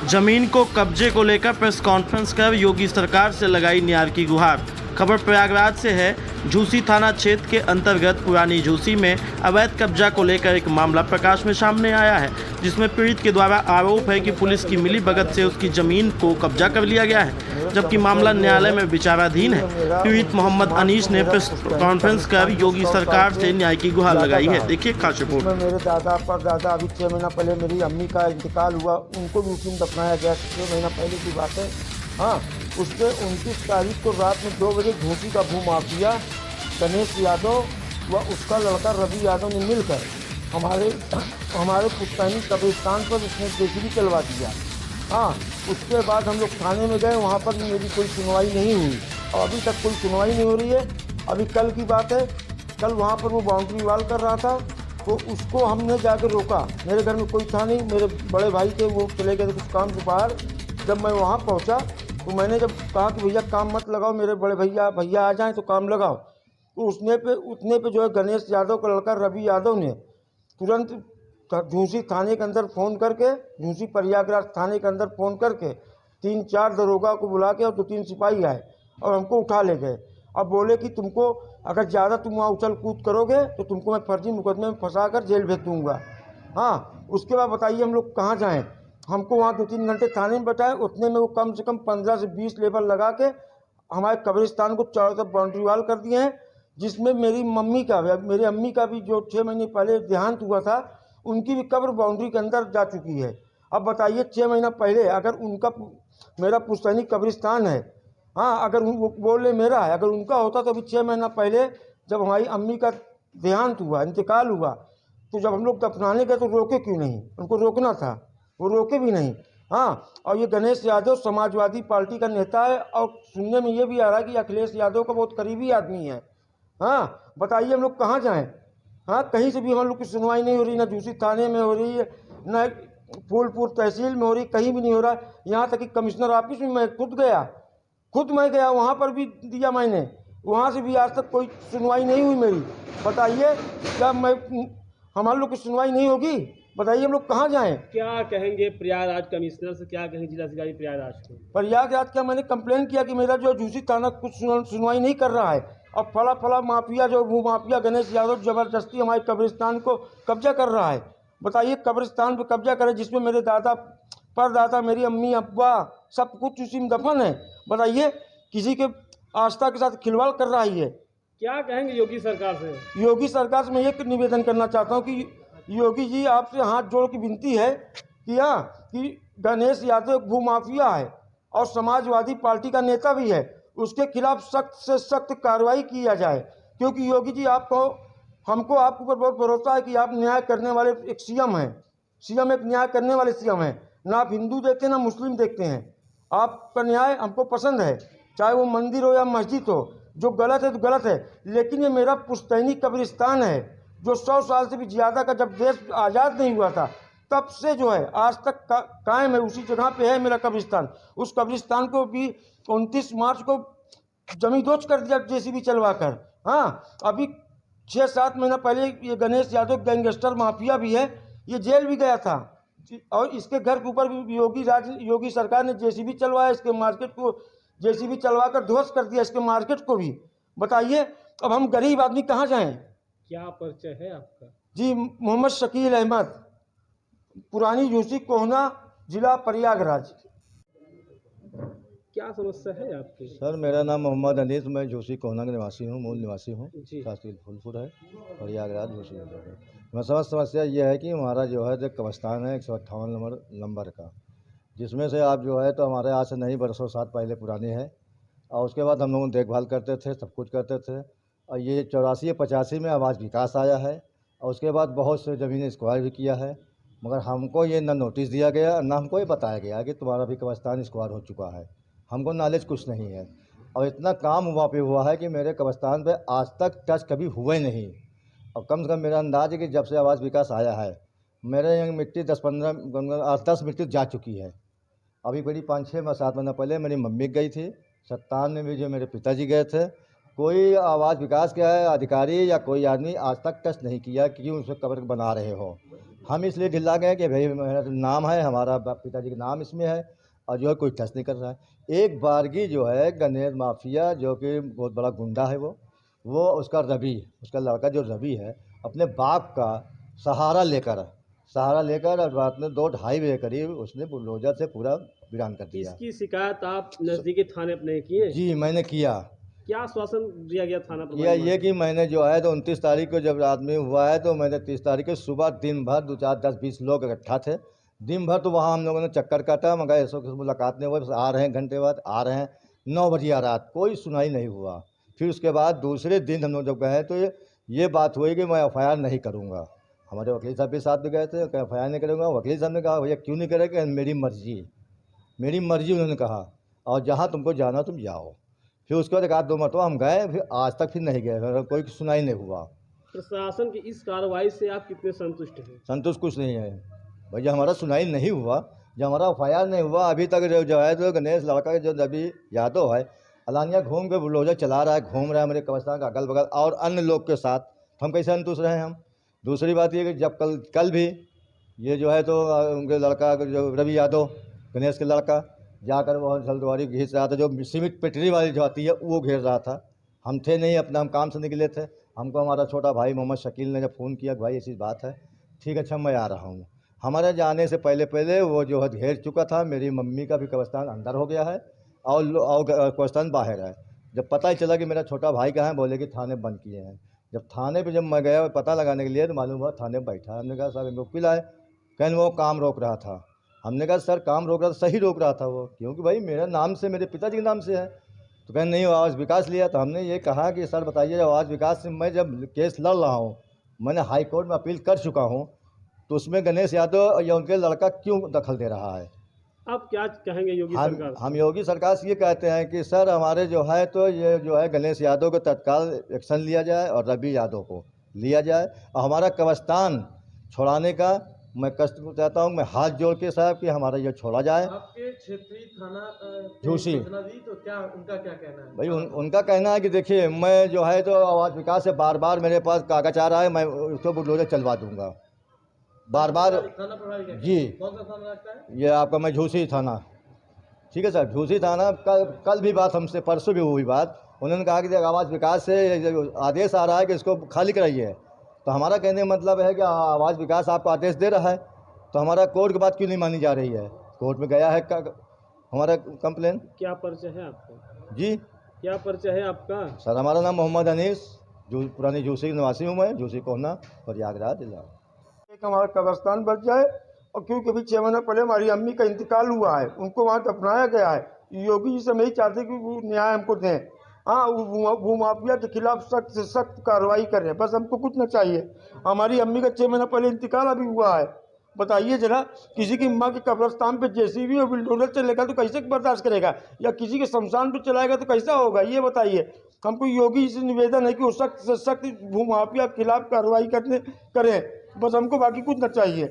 जमीन को कब्जे को लेकर प्रेस कॉन्फ्रेंस कर योगी सरकार से लगाई न्याय की गुहार। खबर प्रयागराज से है। झूसी थाना क्षेत्र के अंतर्गत पुरानी झूसी में अवैध कब्जा को लेकर एक मामला प्रकाश में सामने आया है, जिसमें पीड़ित के द्वारा आरोप है कि पुलिस की मिलीभगत से उसकी जमीन को कब्जा कर लिया गया है, जबकि मामला न्यायालय में विचाराधीन है। पीड़ित मोहम्मद अनीस ने प्रेस कॉन्फ्रेंस कर योगी सरकार से न्याय की गुहार लगाई है। देखिए खास रिपोर्ट। मेरे दादा परदादा अभी 6 महीना पहले मेरी अम्मी का इंतकाल हुआ, उनको भी उसी में दफनाया गया। 6 महीना पहले की बात है। हाँ, उसके 29 तारीख को रात में 2 बजे झूसी का भूमाफिया गणेश यादव व उसका लड़का रवि यादव ने मिलकर हमारे पुश्तैनी कब्रिस्तान पर उसने जेसीबी चलवा दिया। हाँ, उसके बाद हम लोग थाने में गए, वहाँ पर भी मेरी कोई सुनवाई नहीं हुई और अभी तक कोई सुनवाई नहीं हो रही है। अभी कल की बात है, कल वहाँ पर वो बाउंड्री वाल कर रहा था, तो उसको हमने जाकर रोका। मेरे घर में कोई था नहीं, मेरे बड़े भाई थे, वो चले गए थे कुछ काम से बाहर। जब मैं वहाँ पहुँचा तो मैंने जब कहा कि भैया काम मत लगाओ, मेरे बड़े भैया आ जाएं तो काम लगाओ, तो उतने पे जो है गणेश यादव का लड़का रवि यादव ने तुरंत झूसी थाने के अंदर फ़ोन करके, झूसी प्रयागराज थाने के अंदर फ़ोन करके 3-4 दरोगा को बुला के और 2-3 सिपाही आए और हमको उठा ले गए। अब बोले कि तुमको अगर ज़्यादा तुम वहाँ उछल कूद करोगे तो तुमको मैं फर्जी मुकदमे में फंसा कर जेल भेज दूँगा। हाँ, उसके बाद बताइए हम लोग कहाँ जाएँ। हमको वहाँ 2-3 घंटे थाने में बैठाए, उतने में वो कम से कम 15 से 20 लेबर लगा के हमारे कब्रिस्तान को चारों तरफ बाउंड्री वाल कर दिए हैं, जिसमें मेरी अम्मी का भी जो 6 महीने पहले देहांत हुआ था, उनकी भी कब्र बाउंड्री के अंदर जा चुकी है। अब बताइए 6 महीना पहले अगर मेरा पुश्तैनी कब्रिस्तान है, हाँ, अगर वो बोले मेरा है, अगर उनका होता तो अभी 6 महीना पहले जब हमारी अम्मी का देहांत हुआ, इंतकाल हुआ, तो जब हम लोग दफनाने गए तो रोके क्यों नहीं? उनको रोकना था, वो रोके भी नहीं। हाँ, और ये गणेश यादव समाजवादी पार्टी का नेता है और सुनने में ये भी आ रहा है कि अखिलेश यादव का बहुत करीबी आदमी है। हाँ, बताइए हम लोग कहाँ जाएं? हाँ, कहीं से भी हम लोग की सुनवाई नहीं हो रही, ना झूसी थाने में हो रही है, ना फूलपुर तहसील में हो रही, कहीं भी नहीं हो रहा। यहाँ तक कि कमिश्नर ऑफिस में मैं खुद मैं गया, वहाँ पर भी दिया मैंने, वहाँ से भी आज तक कोई सुनवाई नहीं हुई मेरी। बताइए क्या हमारे लोग की सुनवाई नहीं होगी? बताइए हम लोग कहाँ जाएं? क्या कहेंगे प्रयागराज कमिश्नर से, क्या कहेंगे जिलाधिकारी प्रयागराज को? प्रयागराज का मैंने कंप्लेन किया कि मेरा जो झूसी थाना कुछ सुनवाई नहीं कर रहा है और फला माफिया जो भूमाफिया गणेश यादव ज़बरदस्ती हमारे कब्रिस्तान को कब्जा कर रहा है। बताइए कब्रिस्तान पे कब्जा करे जिसमें मेरे दादा परदादा, मेरी अम्मी अब्बा सब कुछ उसी में दफन है। बताइए किसी के आस्था के साथ खिलवाड़ कर रही है। क्या कहेंगे योगी सरकार से? योगी सरकार से मैं ये निवेदन करना चाहता हूँ कि योगी जी आपसे हाथ जोड़ की विनती है कि हाँ, कि गणेश यादव एक भूमाफिया है और समाजवादी पार्टी का नेता भी है, उसके खिलाफ सख्त से सख्त कार्रवाई किया जाए। क्योंकि योगी जी हमको आपके ऊपर बहुत भरोसा है कि आप न्याय करने वाले एक सीएम हैं। सीएम एक न्याय करने वाले सीएम हैं, ना आप हिंदू देखते हैं ना मुस्लिम देखते हैं। आपका न्याय हमको पसंद है, चाहे वो मंदिर हो या मस्जिद हो। जो गलत है तो गलत है, लेकिन ये मेरा पुश्तैनी कब्रिस्तान है जो 100 साल से भी ज़्यादा का, जब देश आज़ाद नहीं हुआ था तब से जो है आज तक कायम है, उसी जगह पे है मेरा कब्रिस्तान। उस कब्रिस्तान को भी 29 मार्च को जमींदोज कर दिया जेसीबी चलवा कर। हाँ, अभी 6-7 महीना पहले ये गणेश यादव गैंगस्टर माफिया भी है, ये जेल भी गया था और इसके घर के ऊपर भी योगी सरकार ने जेसीबी चलवाया, इसके मार्केट को जेसीबी चलवा कर ध्वस्त कर दिया, इसके मार्केट को भी। बताइए अब हम गरीब आदमी कहाँ जाएं? क्या परिचय है आपका? जी, मोहम्मद शकील अहमद, पुरानी झूसी कोहना, जिला प्रयागराज। क्या समस्या है आपकी? सर मेरा नाम मोहम्मद अनीस, मैं झूसी कोहना का निवासी हूँ, मूल निवासी हूँ। जी। तहसील फूलपुर है, प्रयागराज झूसी है। समस्या ये है कि हमारा जो है जो कब्रिस्तान है 158 नंबर का, जिसमें से आप जो है तो हमारे आज से नहीं बरसों साल पहले पुरानी है और उसके बाद हम लोग देखभाल करते थे, सब कुछ करते थे। और ये 84-85 में आवास विकास आया है और उसके बाद बहुत से ज़मीनें स्क्वायर भी किया है, मगर हमको ये ना नोटिस दिया गया ना हमको ये बताया गया कि तुम्हारा भी कब्रिस्तान स्क्वायर हो चुका है। हमको नॉलेज कुछ नहीं है और इतना काम वहाँ पे हुआ है कि मेरे कब्रिस्तान पे आज तक टच कभी हुए नहीं। और कम से कम मेरा अंदाज है कि जब से आवास विकास आया है मेरे यहाँ मिट्टी 10 मिट्टी जा चुकी है। अभी बड़ी 5-6-7 महीना पहले मेरी मम्मी गई थी, 57 में भी जो मेरे पिताजी गए थे। कोई आवास विकास का है अधिकारी या कोई आदमी आज तक टच नहीं किया कि उसमें कब्र बना रहे हो। हम इसलिए ढिला गए कि भाई मेरा तो नाम है, हमारा पिताजी का नाम इसमें है और जो है कोई टच नहीं कर रहा है। एक बारगी जो है गणेश माफिया जो कि बहुत बड़ा गुंडा है वो उसका उसका लड़का जो रवि है अपने बाप का सहारा लेकर और रात में 2-2:30 बजे करीब उसने बुलडोजर से पूरा वीरान कर दिया। इसकी शिकायत आप नज़दीकी थाने अपने की है? जी मैंने किया। क्या आश्वासन दिया गया थाना किया प्रभारी ये कि मैंने जो है तो 29 तारीख को जब रात में हुआ है तो मैंने 30 तारीख को सुबह दिन भर 2-4-10-20 लोग इकट्ठा थे। दिन भर तो वहाँ हम लोगों ने चक्कर काटा मगर ऐसा कुछ मुलाकात नहीं हुआ। बस आ रहे हैं घंटे बाद आ रहे हैं 9 बजे आ रात कोई सुनाई नहीं हुआ। फिर उसके बाद दूसरे दिन हम लोग जब गए तो ये बात हुई कि मैं FIR नहीं करूँगा। हमारे वकील साहब भी साथ में गए थे कि FIR नहीं करूँगा। वकील साहब ने कहा भैया क्यों नहीं करेगा? मेरी मर्जी उन्होंने कहा और जहाँ तुमको जाना तुम जाओ। फिर उसके बाद 1-2 मरतबा हम गए, फिर आज तक फिर नहीं गए, कोई सुनाई नहीं हुआ। प्रशासन की इस कार्रवाई से आप कितने संतुष्ट हैं? संतुष्ट कुछ नहीं है भैया, हमारा सुनाई नहीं हुआ, जब हमारा FIR नहीं हुआ अभी तक जो है तो गणेश लड़का जो रवि यादव है अलानिया घूम के बुलडोजर चला रहा है, घूम रहा है मेरे कब्रिस्तान का अगल बगल और अन्य लोग के साथ, हम कैसे संतुष्ट रहे हम। दूसरी बात ये कि जब कल भी ये जो है तो उनके लड़का जो रवि यादव गणेश के लड़का जाकर वह जल्दवारी घिस रहा था, जो सीमेंट पेटरी वाली जो आती है वो घेर रहा था। हम थे नहीं, अपना हम काम से निकले थे। हमको हमारा छोटा भाई मोहम्मद शकील ने जब फ़ोन किया कि भाई ऐसी बात है, ठीक है अच्छा मैं आ रहा हूँ। हमारे जाने से पहले वो जो है घेर चुका था। मेरी मम्मी का भी कब्रिस्तान अंदर हो गया है और कब्रिस्तान बाहर है। जब पता ही चला कि मेरा छोटा भाई कहाँ है, बोले कि थाने बंद किए हैं। जब थाने पे जब मैं गया पता लगाने के लिए तो मालूम हुआ थाने बैठा। हमने कहा साहब इनको वकील आए, कहने वो काम रोक रहा था। हमने कहा सर काम रोक रहा था, सही रोक रहा था वो, क्योंकि भाई मेरा नाम से मेरे पिताजी के नाम से है। तो कहने नहीं आवाज़ विकास लिया। तो हमने ये कहा कि सर बताइए आवाज़ विकास से मैं जब केस लड़ रहा हूँ, मैंने हाई कोर्ट में अपील कर चुका हूँ, तो उसमें गणेश यादव या उनके लड़का क्यों दखल दे रहा है? आप क्या कहेंगे योगी सरकार से? हम योगी सरकार से ये कहते हैं कि सर हमारे जो है तो ये जो है गणेश यादव को तत्काल एक्शन लिया जाए और रवि यादव को लिया जाए और हमारा कब्रिस्तान छोड़ाने का मैं कष्ट चाहता हूँ। मैं हाथ जोड़ के साहब कि हमारा ये छोड़ा जाए। आपके क्षेत्रीय थाना झूसी सूचना दी तो क्या उनका क्या कहना है? भाई उनका कहना है कि देखिए मैं जो है तो आवाज़ विकास से बार मेरे पास कागज आ रहा है, मैं उसको बुलडोजर चलवा दूंगा बार थाना प्रभारी क्या जी। कौन सा थाना लगता है? ये आपका मैं झूसी थाना, ठीक है सर झूसी थाना। कल भी बात हमसे परसों भी हुई बात, उन्होंने कहा कि आवाज़ विकास से आदेश आ रहा है कि इसको खाली कराइए। तो हमारा कहने का मतलब है कि आवाज़ विकास आपको आदेश दे रहा है, तो हमारा कोर्ट की बात क्यों नहीं मानी जा रही है? कोर्ट में गया है हमारा कंप्लेन। क्या परिचय है आपका? जी क्या परिचय है आपका? सर हमारा नाम मोहम्मद अनीस, जो पुरानी झूसी निवासी हूँ मैं, झूसी कोहना प्रयागराज जिला। एक हमारा कब्रिस्तान बच जाए और क्योंकि अभी 6 महीने पहले हमारी अम्मी का इंतकाल हुआ है, उनको वहाँ दफनाया गया है। योगी जी से मैं ही चाहते कि वो न्याय हमको दें। हाँ भूमाफिया के खिलाफ सख्त से सख्त कार्रवाई करें, बस हमको कुछ न चाहिए। हमारी अम्मी का 6 महीना पहले इंतकाल अभी हुआ है। बताइए जरा, किसी की माँ के कब्रिस्तान पे JCB और बुलडोजर चलेगा तो कैसे बर्दाश्त करेगा, या किसी के शमशान पे चलाएगा तो कैसा होगा, ये बताइए। हमको योगी जी से निवेदन है कि वो सख्त से सख्त भूमाफिया के खिलाफ कार्रवाई करें, बस हमको बाकी कुछ न चाहिए।